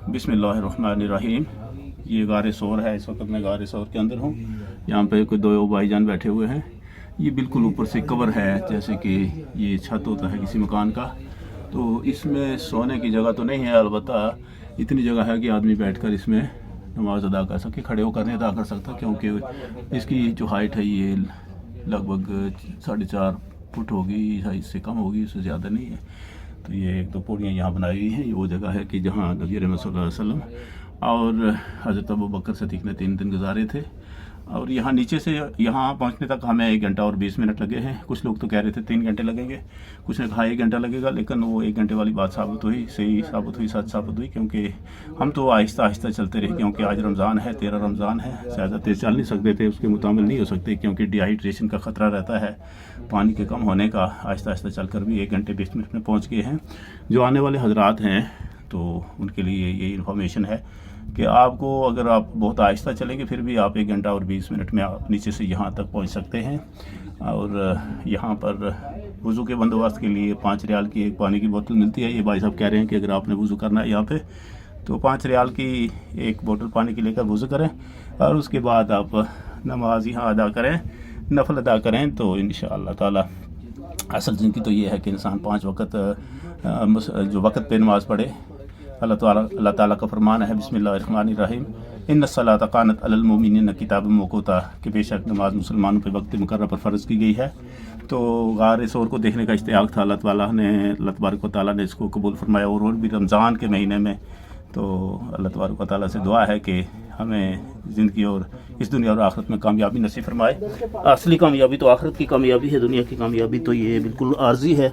बिस्मिल्लाहिर्रहमानिर्रहीम। ये गार सौर है। इस वक्त मैं गार सौर के अंदर हूँ। यहाँ पे कोई दो भाईजान बैठे हुए हैं। ये बिल्कुल ऊपर से कवर है, जैसे कि ये छत होता है किसी मकान का। तो इसमें सोने की जगह तो नहीं है, अलबत्ता इतनी जगह है कि आदमी बैठकर इसमें नमाज अदा कर सके, खड़े होकर नहीं अदा कर सकता, क्योंकि इसकी जो हाइट है ये लगभग 4.5 फुट होगी या इससे कम होगी, उससे ज़्यादा नहीं है। तो ये एक दो पौड़ियाँ यहाँ बनाई हुई हैं। ये वो जगह है कि जहाँ नबी रहमत सल्लल्लाहु अलैहि वसल्लम और हज़रत अबू बकर सिद्दीक़ ने 3 दिन गुजारे थे। और यहाँ नीचे से यहाँ पहुँचने तक हमें 1 घंटा और 20 मिनट लगे हैं। कुछ लोग तो कह रहे थे 3 घंटे लगेंगे, कुछ ने कहा 1 घंटा लगेगा, लेकिन वो 1 घंटे वाली बात साबित हुई, सही साबित हुई, सच साबित हुई, क्योंकि हम तो आहिस्ता आहिस्ता चलते रहे, क्योंकि आज रमज़ान है, 13 रमज़ान है। ज़्यादा तेज़ चल नहीं सकते थे, उसके मुताबिक नहीं हो सकते, क्योंकि डिहाइड्रेशन का ख़तरा रहता है, पानी के कम होने का। आहिस्ता आहिस्ता चल कर भी 1 घंटे 20 मिनट में पहुँच गए हैं। जो आने वाले हजरात हैं तो उनके लिए ये इन्फॉर्मेशन है कि आपको, अगर आप बहुत आहिस्ता चलेंगे फिर भी आप 1 घंटा और 20 मिनट में आप नीचे से यहाँ तक पहुँच सकते हैं। और यहाँ पर वज़ू के बंदोबस्त के लिए 5 रियाल की एक पानी की बोतल मिलती है। ये भाई साहब कह रहे हैं कि अगर आपने वज़ू करना है यहाँ पे तो 5 रियाल की एक बोतल पानी की लेकर वज़ू करें और उसके बाद आप नमाज यहाँ अदा करें, नफल अदा करें, तो इंशाअल्लाह ताला असल ज़िंदगी तो ये है कि इंसान 5 वक्त जो वक्त पे नमाज़ पढ़े। अल्लाह ताला का फरमान है बिस्मिल्लाहिर्रहमानिर्रहीम, इन्नस्सलाता कानत अलल मुमिनीना किताबम मौक़ूता, कि बेशक नमाज मुसलमानों पे वक्त मुकर्रर पर फ़र्ज़ की गई है। तो गार सौर को देखने का इश्तियाक़ था, अल्लाह तबारक व तआला ने इसको कबूल फरमाया। और भी रमज़ान के महीने में तो अल्लाह तबारक व तआला से दुआ है कि हमें ज़िंदगी और इस दुनिया और आखिरत में कामयाबी नसीब फरमाए। असली कामयाबी तो आखिरत की कामयाबी है, दुनिया की कामयाबी तो ये बिल्कुल आर्जी है।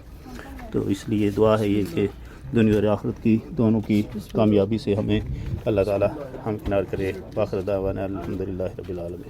तो इसलिए दुआ है ये कि दुनिया और आखिरत की दोनों की कामयाबी से हमें अल्लाह ताला हमकिनार करे। वाखिर दावाना अल्हम्दुलिल्लाहि रब्बिल आलमीन।